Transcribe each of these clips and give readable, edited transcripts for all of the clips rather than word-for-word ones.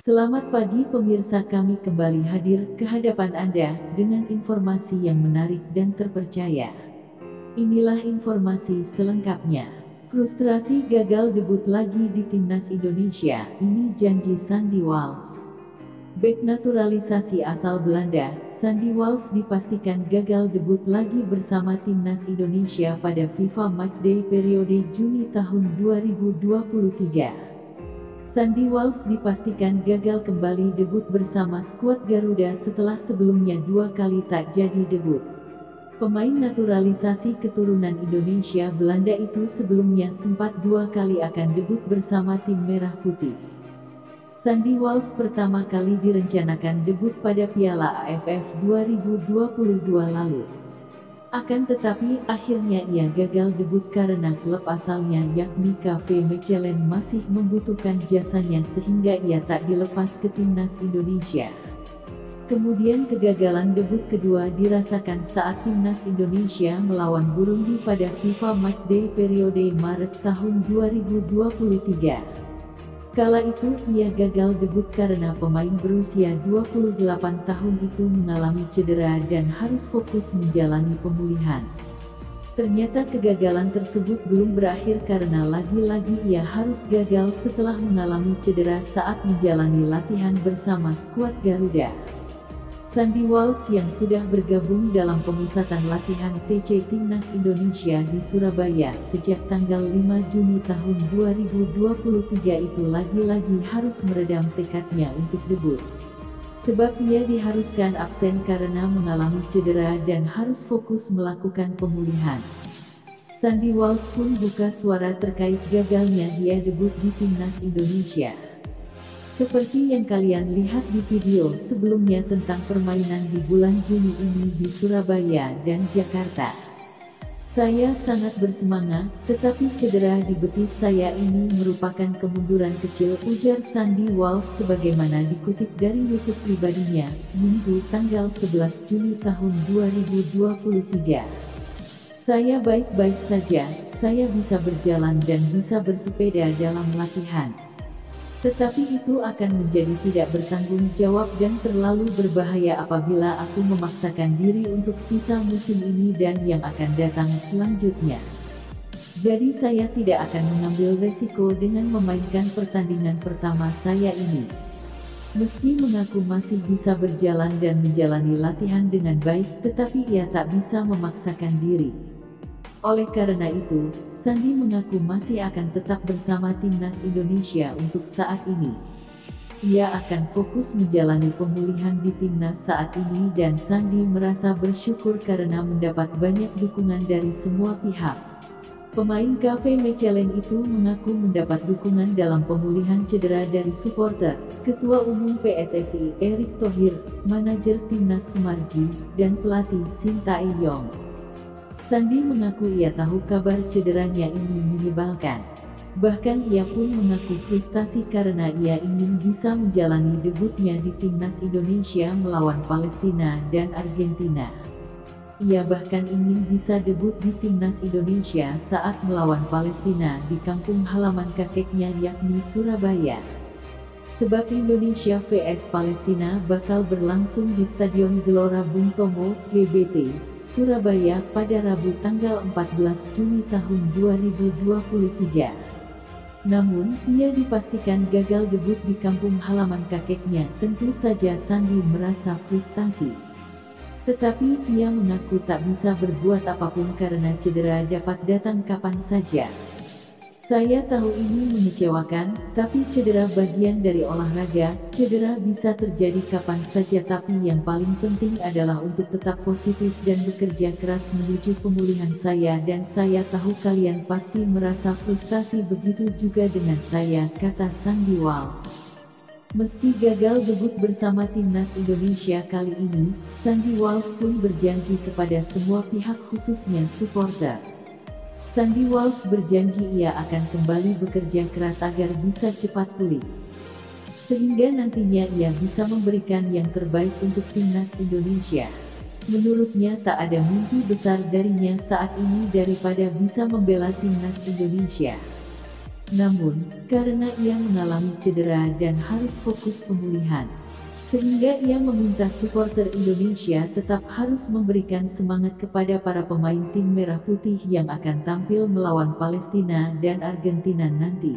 Selamat pagi pemirsa, kami kembali hadir ke hadapan Anda dengan informasi yang menarik dan terpercaya. Inilah informasi selengkapnya. Frustrasi gagal debut lagi di Timnas Indonesia, ini janji Sandy Walsh. Bek naturalisasi asal Belanda, Sandy Walsh dipastikan gagal debut lagi bersama Timnas Indonesia pada FIFA Matchday periode Juni tahun 2023. Sandy Walsh dipastikan gagal kembali debut bersama skuad Garuda setelah sebelumnya 2 kali tak jadi debut. Pemain naturalisasi keturunan Indonesia Belanda itu sebelumnya sempat 2 kali akan debut bersama tim Merah Putih. Sandy Walsh pertama kali direncanakan debut pada Piala AFF 2022 lalu. Akan tetapi, akhirnya ia gagal debut karena klub asalnya yakni KV Mechelen masih membutuhkan jasanya sehingga ia tak dilepas ke Timnas Indonesia. Kemudian kegagalan debut kedua dirasakan saat Timnas Indonesia melawan Burundi pada FIFA Matchday periode Maret tahun 2023. Kala itu ia gagal debut karena pemain berusia 28 tahun itu mengalami cedera dan harus fokus menjalani pemulihan. Ternyata kegagalan tersebut belum berakhir karena lagi-lagi ia harus gagal setelah mengalami cedera saat menjalani latihan bersama skuad Garuda. Sandy Walsh yang sudah bergabung dalam pemusatan latihan TC Timnas Indonesia di Surabaya sejak tanggal 5 Juni tahun 2023 itu lagi-lagi harus meredam tekadnya untuk debut. Sebab ia diharuskan absen karena mengalami cedera dan harus fokus melakukan pemulihan. Sandy Walsh pun buka suara terkait gagalnya dia debut di Timnas Indonesia. Seperti yang kalian lihat di video sebelumnya tentang permainan di bulan Juni ini di Surabaya dan Jakarta. Saya sangat bersemangat, tetapi cedera di betis saya ini merupakan kemunduran kecil, ujar Sandy Walsh sebagaimana dikutip dari YouTube pribadinya, Minggu tanggal 11 Juni tahun 2023. Saya baik-baik saja, saya bisa berjalan dan bisa bersepeda dalam latihan. Tetapi itu akan menjadi tidak bertanggung jawab dan terlalu berbahaya apabila aku memaksakan diri untuk sisa musim ini dan yang akan datang selanjutnya. Jadi saya tidak akan mengambil resiko dengan memainkan pertandingan pertama saya ini. Meski mengaku masih bisa berjalan dan menjalani latihan dengan baik, tetapi ia tak bisa memaksakan diri. Oleh karena itu, Sandy mengaku masih akan tetap bersama Timnas Indonesia untuk saat ini. Ia akan fokus menjalani pemulihan di Timnas saat ini dan Sandy merasa bersyukur karena mendapat banyak dukungan dari semua pihak. Pemain KV Mechelen itu mengaku mendapat dukungan dalam pemulihan cedera dari supporter, Ketua Umum PSSI Erick Thohir, manajer Timnas Sumarji, dan pelatih Sintayong. Sandy mengaku ia tahu kabar cederanya ini menyebalkan. Bahkan ia pun mengaku frustasi karena ia ingin bisa menjalani debutnya di Timnas Indonesia melawan Palestina dan Argentina. Ia bahkan ingin bisa debut di Timnas Indonesia saat melawan Palestina di kampung halaman kakeknya yakni Surabaya. Sebab Indonesia vs Palestina bakal berlangsung di Stadion Gelora Bung Tomo, GBT, Surabaya pada Rabu tanggal 14 Juni tahun 2023. Namun, ia dipastikan gagal debut di kampung halaman kakeknya. Tentu saja Sandy merasa frustasi. Tetapi, ia mengaku tak bisa berbuat apapun karena cedera dapat datang kapan saja. Saya tahu ini mengecewakan, tapi cedera bagian dari olahraga, cedera bisa terjadi kapan saja tapi yang paling penting adalah untuk tetap positif dan bekerja keras menuju pemulihan saya dan saya tahu kalian pasti merasa frustasi begitu juga dengan saya, kata Sandy Walsh. Meski gagal debut bersama Timnas Indonesia kali ini, Sandy Walsh pun berjanji kepada semua pihak khususnya supporter. Sandy Walsh berjanji ia akan kembali bekerja keras agar bisa cepat pulih. Sehingga nantinya ia bisa memberikan yang terbaik untuk Timnas Indonesia. Menurutnya tak ada mimpi besar darinya saat ini daripada bisa membela Timnas Indonesia. Namun, karena ia mengalami cedera dan harus fokus pemulihan, sehingga ia meminta supporter Indonesia tetap harus memberikan semangat kepada para pemain tim Merah Putih yang akan tampil melawan Palestina dan Argentina nanti.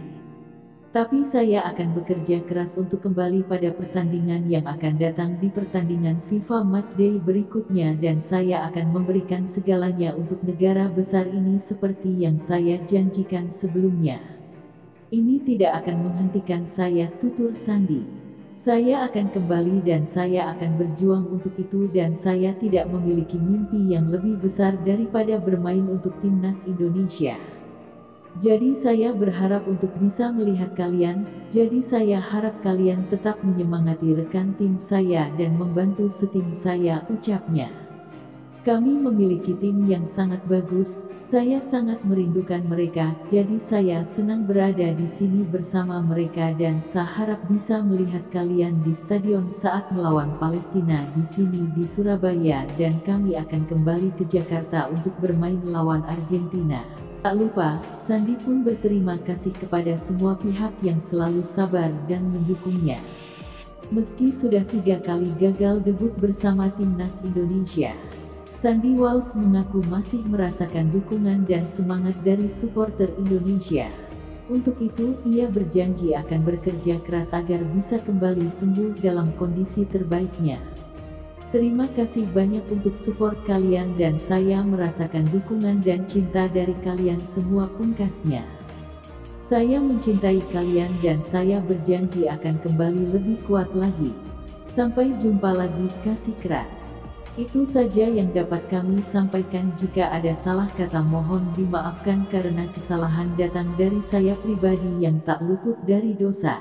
Tapi saya akan bekerja keras untuk kembali pada pertandingan yang akan datang di pertandingan FIFA Matchday berikutnya, dan saya akan memberikan segalanya untuk negara besar ini seperti yang saya janjikan sebelumnya. Ini tidak akan menghentikan saya, tutur Sandi. Saya akan kembali dan saya akan berjuang untuk itu, dan saya tidak memiliki mimpi yang lebih besar daripada bermain untuk timnas Indonesia. Jadi saya berharap untuk bisa melihat kalian, jadi saya harap kalian tetap menyemangati rekan tim saya dan membantu setim saya, ucapnya. Kami memiliki tim yang sangat bagus, saya sangat merindukan mereka, jadi saya senang berada di sini bersama mereka dan saya harap bisa melihat kalian di stadion saat melawan Palestina di sini di Surabaya, dan kami akan kembali ke Jakarta untuk bermain lawan Argentina. Tak lupa, Sandi pun berterima kasih kepada semua pihak yang selalu sabar dan mendukungnya. Meski sudah 3 kali gagal debut bersama timnas Indonesia, Sandi Walsh mengaku masih merasakan dukungan dan semangat dari supporter Indonesia. Untuk itu, ia berjanji akan bekerja keras agar bisa kembali sembuh dalam kondisi terbaiknya. Terima kasih banyak untuk support kalian dan saya merasakan dukungan dan cinta dari kalian semua, pungkasnya. Saya mencintai kalian dan saya berjanji akan kembali lebih kuat lagi. Sampai jumpa lagi, kasih keras. Itu saja yang dapat kami sampaikan. Jika ada salah kata mohon dimaafkan karena kesalahan datang dari saya pribadi yang tak luput dari dosa.